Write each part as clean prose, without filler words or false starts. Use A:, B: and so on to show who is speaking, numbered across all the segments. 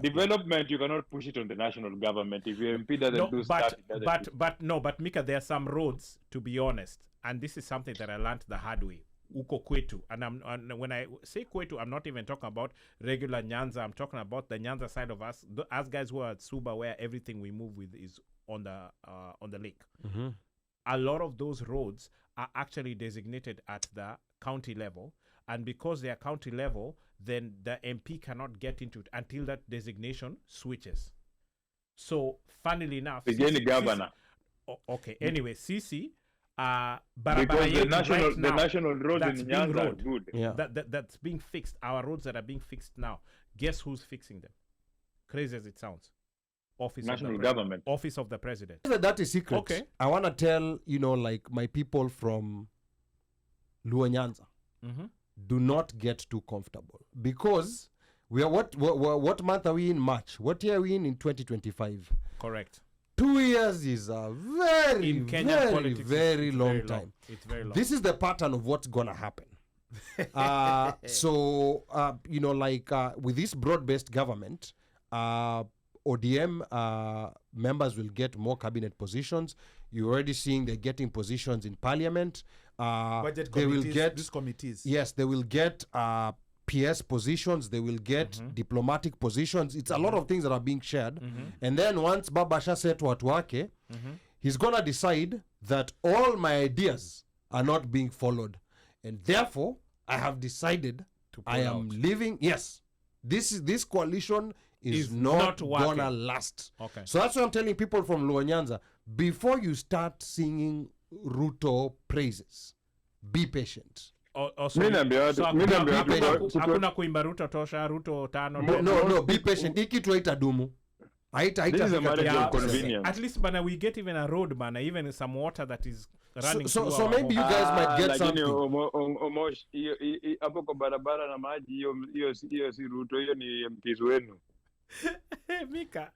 A: Development, you cannot push it on the national government. If your MP doesn't do stuff,
B: but Mika, there are some roads, to be honest, and this is something that I learned the hard way. Uko kwetu, and when I say kwetu, I'm not even talking about regular Nyanza. I'm talking about the Nyanza side of us, us guys who are at Suba, where everything we move with is on the lake.
C: Mm-hmm.
B: A lot of those roads are actually designated at the county level, and because they are county level, then the MP cannot get into it until that designation switches. So, funnily enough,
A: the governor.
B: Okay. Anyway, CC.
A: Because the national roads in Nyanza are good.
C: Yeah.
B: That's being fixed. Our roads that are being fixed now. Guess who's fixing them? Crazy as it sounds.
A: National government.
B: Office of the president.
C: That is secret.
B: Okay.
C: I want to tell, like my people from Luo Nyanza, do not get too comfortable. Because we are what month are we in? March. What year are we in 2025?
B: Correct.
C: 2 years is a very, very long time.
B: It's very long.
C: This is the pattern of what's going to happen. With this broad-based government, ODM members will get more cabinet positions. You're already seeing they're getting positions in parliament.
D: Budget
C: they
D: committees,
C: will get
D: these committees.
C: Yes, they will get PS positions, they will get diplomatic positions. It's a lot of things that are being shared. And then once Babasha said to watu wake, he's going to decide that all my ideas are not being followed. And therefore, I have decided I am leaving. Yes, this coalition is not going to last.
B: Okay.
C: So that's what I'm telling people from Luo Nyanza. Before you start singing Ruto praises, be patient.
B: Hakuna kuimba Ruto tosha, Ruto tano.
C: No, be patient. Hiki tu haitadumu.
A: This is a matter of convenience.
B: At least bana, we get even a road bana, even some water that is running.
C: So maybe you guys might get something.
A: Omosh, hapo kwa barabara na maji, hiyo si Ruto, hiyo ni MPs wenu.
B: Mika,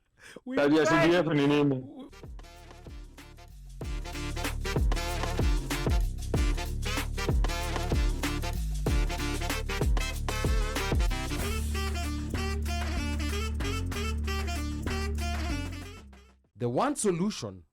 A: CDF ni nini?
C: The one solution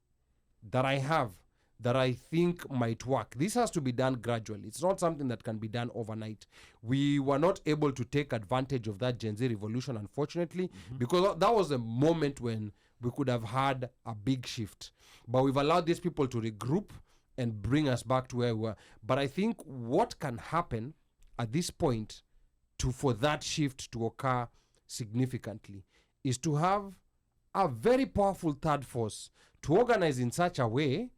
C: that I have that I think might work, this has to be done gradually. It's not something that can be done overnight. We were not able to take advantage of that Gen Z revolution, unfortunately, because that was a moment when we could have had a big shift. But we've allowed these people to regroup and bring us back to where we were. But I think what can happen at this point for that shift to occur significantly is to have a very powerful third force to organize in such a way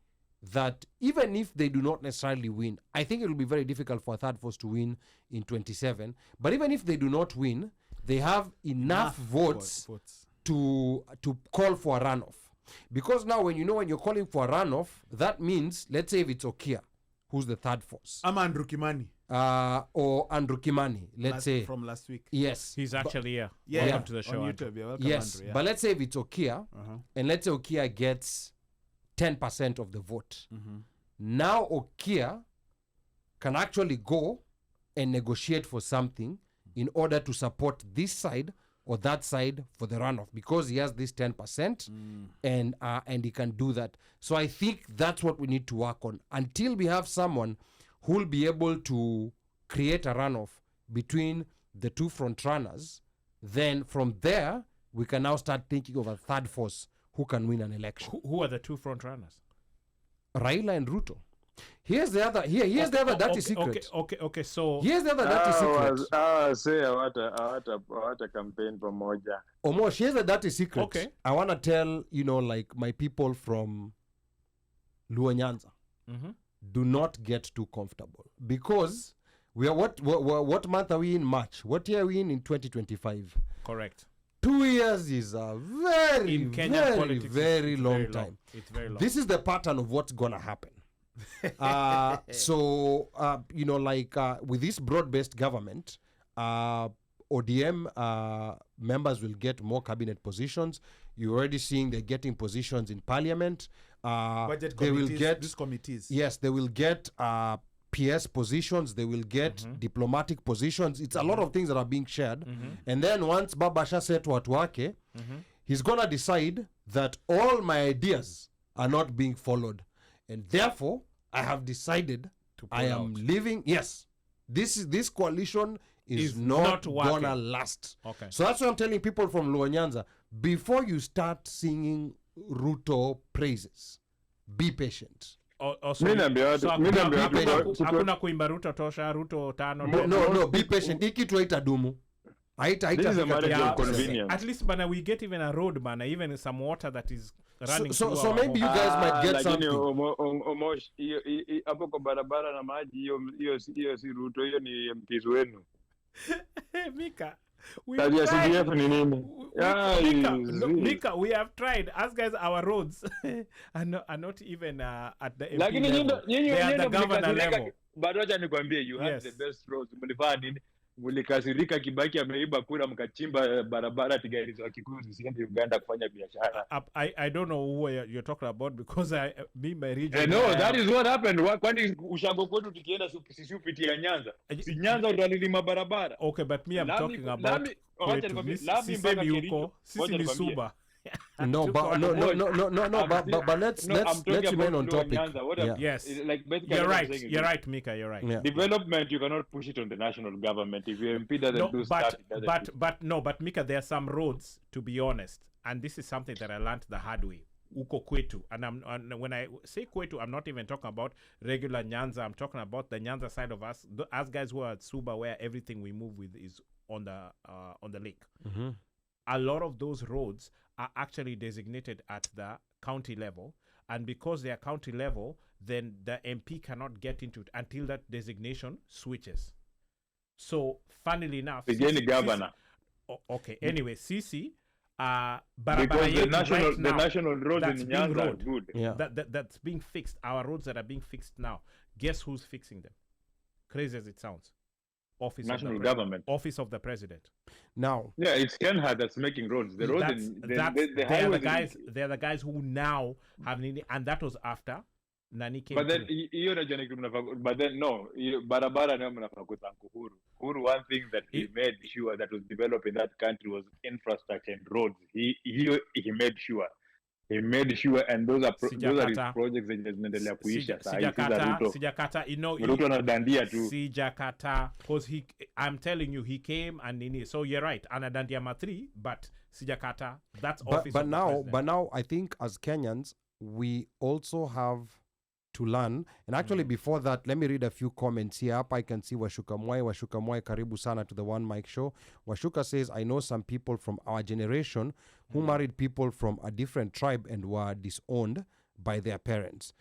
C: that even if they do not necessarily win, I think it will be very difficult for a third force to win in 27. But even if they do not win, they have enough votes to call for a runoff. Because now when you're calling for a runoff, that means, let's say if it's Okia, who's the third force.
D: I'm Andrew Kimani.
C: Or Andrew Kimani, let's say.
D: From last week.
C: Yes.
B: He's actually here.
D: Yeah.
B: Welcome to the show.
D: On YouTube. Yeah, welcome,
C: yes.
D: Andrew, yeah.
C: But let's say if it's Okia, and let's say Okia gets 10% of the vote. Now Okia can actually go and negotiate for something in order to support this side or that side for the runoff, because he has this 10% and he can do that. So I think that's what we need to work on until we have someone who will be able to create a runoff between the two front runners. Then from there, we can now start thinking of a third force who can win an election.
B: Who are the two front runners?
C: Raila and Ruto. Here's the other. Here's the other dirty secret.
B: Okay. So
C: here's the other dirty secret.
A: Say hawata campaign pamoja.
C: Omosh, here's the dirty secret.
B: Okay.
C: I want to tell my people from Luo Nyanza. Do not get too comfortable, because we are what month are we in? March. What year are we in 2025?
B: Correct.
C: 2 years is a very, very long time.
B: It's very long.
C: This is the pattern of what's gonna happen. With this broad-based government, ODM members will get more cabinet positions. You're already seeing they're getting positions in parliament.
D: Budget
C: they
D: committees,
C: will get
D: these committees.
C: Yes, they will get PS positions, they will get diplomatic positions. It's a lot of things that are being shared. And then once Babasha said to watu wake, he's gonna decide that all my ideas are not being followed, and therefore I have decided I am leaving. Yes, this coalition is not gonna last.
B: Okay.
C: So that's why I'm telling people from Nyanza, before you start singing Ruto praises, be patient.
B: Hakuna kuimba Ruto tosha, Ruto tano.
C: No, be patient. Iki tu haitadumu.
A: This is a matter of convenience.
B: At least bana, we get even a road bana, even some water that is running
C: so maybe you guys might get something.
A: Omosh, hapo kwa barabara na maji, hiyo si Ruto, hiyo ni MPs wenu.
B: Mika, Mika, we have tried. As guys, our roads are not even at the MP level. They are the governor level.
A: Bado acha nikwambie, you have the best roads. Mlifanya nini? Mlikasirika Kibaki ameiba kura mkachimba barabara tigari za Kikuyu zisiende Uganda kufanya biashara.
B: I don't know who you're talking about because my region.
A: No, that is what happened. Kwani ushago kwetu tukienda sisi upitia Nyanza. Si Nyanza ndo alilima barabara.
B: Okay, but me I'm talking about sisemi huko, sisi ni Suba.
C: But let's remain on topic.
B: Yes,
A: like
B: you're right. You're right, Mika. You're right.
C: Yeah.
A: Development, you cannot push it on the national government. If your MP doesn't do stuff,
B: but Mika, there are some roads, to be honest, and this is something that I learned the hard way. Uko kwetu, and when I say kwetu, I'm not even talking about regular Nyanza. I'm talking about the Nyanza side of us guys who are at Suba, where everything we move with is on the lake. A lot of those roads are actually designated at the county level, and because they are county level, then the MP cannot get into it until that designation switches. So, funnily enough,
A: governor.
B: Okay. Anyway, CC,
A: because the national road in Nyanza are good.
C: Yeah.
B: That's being fixed. Our roads that are being fixed now. Guess who's fixing them? Crazy as it sounds.
A: National government.
B: Office of the president.
C: Now.
A: Yeah, it's Kenha that's making roads. The roads
B: they are the guys who now have needed, and that was after Nani came.
A: But then no, barabara na mnafaa kuthank Uhuru. One thing that he made sure that was developed in that country was infrastructure and roads. He made sure. He made sure, and those are his projects that zinaendelea kuisha.
B: Sijakata,
A: Ruto anadandia tu.
B: Sijakata, because I'm telling you, he came and so you're right, anadandia matri, but sijakata, that's office.
C: But now I think as Kenyans, we also have to learn. And actually before that, let me read a few comments here. Up I can see Washuka Mwai, karibu sana to the OneMicShow. Washuka says, I know some people from our generation who married people from a different tribe and were disowned by their parents.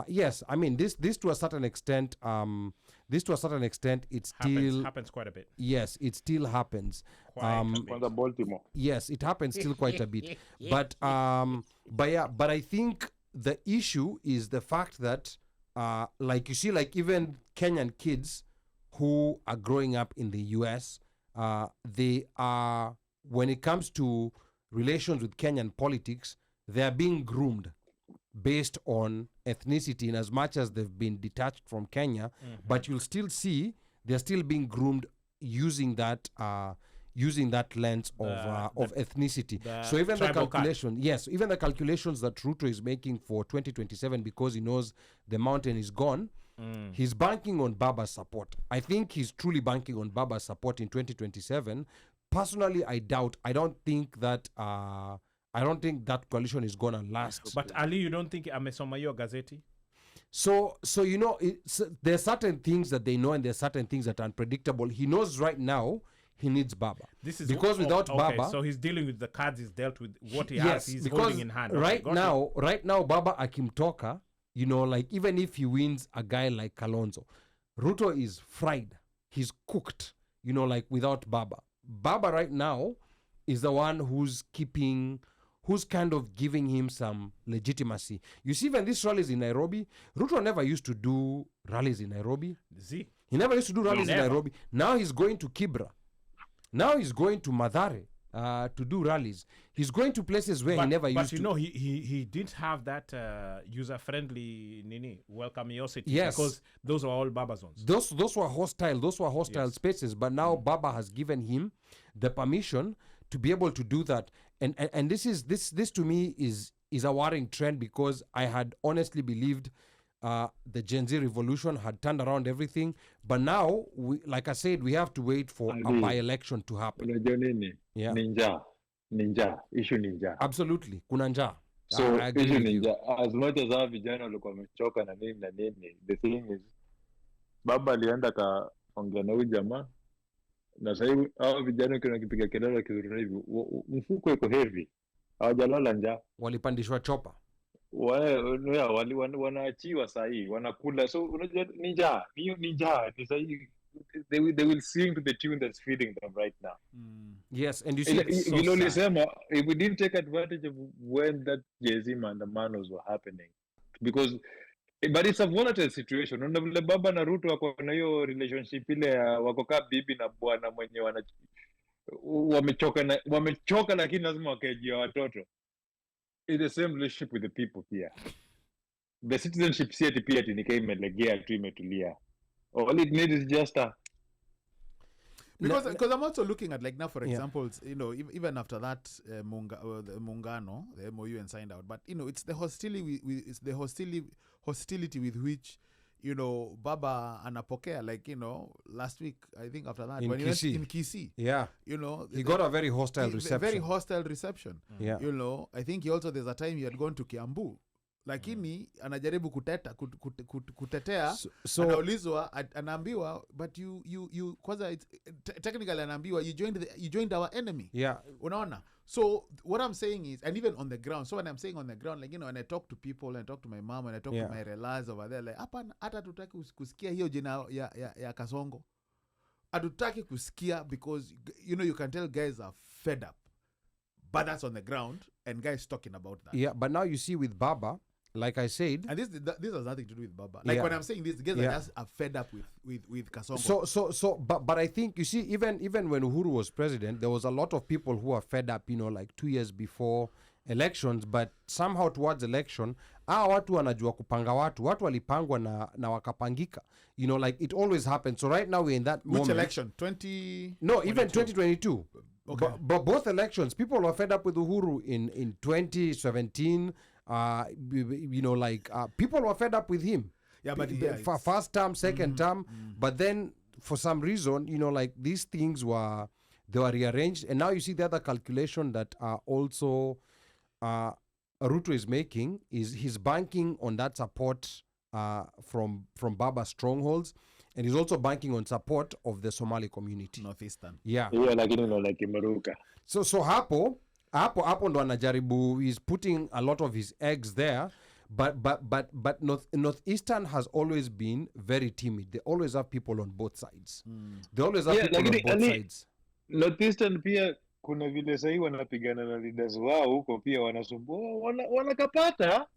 C: Yes, I mean this to a certain extent, it still
B: happens quite a bit.
C: Yes, it still happens.
A: Baltimore.
C: Yes, it happens still quite a bit. But I think the issue is the fact that like you see, like even Kenyan kids who are growing up in the US, they are, when it comes to relations with Kenyan politics, they are being groomed based on ethnicity in as much as they've been detached from Kenya, but you'll still see they're still being groomed using that lens of ethnicity. So even the calculation, even the calculations that Ruto is making for 2027, because he knows the mountain is gone, he's banking on Baba's support. I think he's truly banking on Baba's support in 2027. Personally, I don't think that coalition is gonna last.
B: But Ali, you don't think amesoma hiyo gazeti?
C: So there's certain things that they know and there's certain things that are unpredictable. He knows right now he needs Baba. This is because without Baba,
B: so he's dealing with the cards he's dealt with, what he has, he's holding in hand.
C: Right now, Baba akimtoka, like even if he wins a guy like Kalonzo, Ruto is fried. He's cooked, like without Baba. Baba right now is the one who's kind of giving him some legitimacy. You see, when these rallies in Nairobi, Ruto never used to do rallies in Nairobi. He never used to do rallies in Nairobi. Now he's going to Kibra. Now he's going to Mathare. to do rallies. He's going to places where he never used
B: But you
C: to.
B: know, he didn't have that user-friendly welcomeosity.
C: Yes.
B: Because those were all Baba zones.
C: Those were hostile. Those were hostile
B: Yes.
C: spaces. But now Baba has given him the permission to be able to do that. And this to me is a worrying trend, because I had honestly believed the Gen Z revolution had turned around everything. But now, like I said, we have to wait for a by-election to happen.
A: Unajua nini?
C: Yeah.
A: Ninja. Issue ninja.
C: Absolutely. Kuna njaa.
A: So
C: I agree
A: issue
C: with you.
A: ninja. As much as our vijana walikuwa wamechoka na nini, the thing is, Baba alienda kaongea na huyu jamaa, na sasa hivi hao vijana kuna kipiga kelele kizuri hivi, mfuko iko heavy. Hawajalala njaa.
C: Walipandishwa chopa.
A: Wanaachiwa sahii, wanakula. So unajua ninja ni sahii, they will sing to the tune that's feeding them right now.
C: Yes, and you see, it's so
A: sad. If we didn't take advantage of when that Jay-Z maandamanos were happening, because but it's a volatile situation. Unaona vile Baba na Ruto wako na hiyo relationship ile wako kama bibi na bwana mwenye wamechoka lakini lazima wakejia watoto. It's the same relationship with the people here. The citizenship set pia nika imelegea tu imetulia. All it needs is just a
D: because I'm also looking at, like, now, for examples, you know, even after that the Mungano, the MOU and signed out, but you know, it's the hostility with which, you know, Baba anapokea, like, you know, last week, I think after that, when he went in Kisii, you know,
C: he got a very hostile reception.
D: Very hostile reception.
C: Yeah.
D: You know, I think there's a time he had gone to Kiambu, lakini anajaribu kutetea,
C: so
D: anaulizwa, anaambiwa, but you kwanza technically anaambiwa you joined our enemy. Unaona? So what I'm saying is, and even on the ground, so when I'm saying on the ground, like, you know, when I talk to people, and I talk to my mom, and I talk to my relatives over there, like, hata tutaki kusikia hiyo jina ya Kasongo. Hatutaki kusikia, because, you know, you can tell guys are fed up. But that's on the ground, and guys talking about that.
C: Yeah, but now you see with Baba, like I said,
D: and this has nothing to do with Baba. Like, when I'm saying this, the guys are just fed up with Kasongo.
C: But I think, you see, even when Uhuru was president, there was a lot of people who were fed up, you know, like 2 years before elections, but somehow towards election, watu wanajua kupanga watu walipangwa na wakapangika, you know, like it always happens. So right now we're in that moment.
D: Which election? 20?
C: No, even 2022.
D: Okay.
C: But both elections, people were fed up with Uhuru in 2017. You know, like people were fed up with him.
D: Yeah, but
C: first term, second term, but then for some reason, you know, like these things were rearranged, and now you see the other calculation that also Ruto is making is he's banking on that support from Baba strongholds. And he's also banking on support of the Somali community.
D: Northeastern.
A: Yeah, like, you know, like Imaruka.
C: So hapo ndo anajaribu, he's putting a lot of his eggs there, but Northeastern has always been very timid. They always have people on both sides. They always have people on both sides.
A: Northeastern pia kuna vile sahi wanapigana na leaders wao huko pia wanasumbua wanakapata.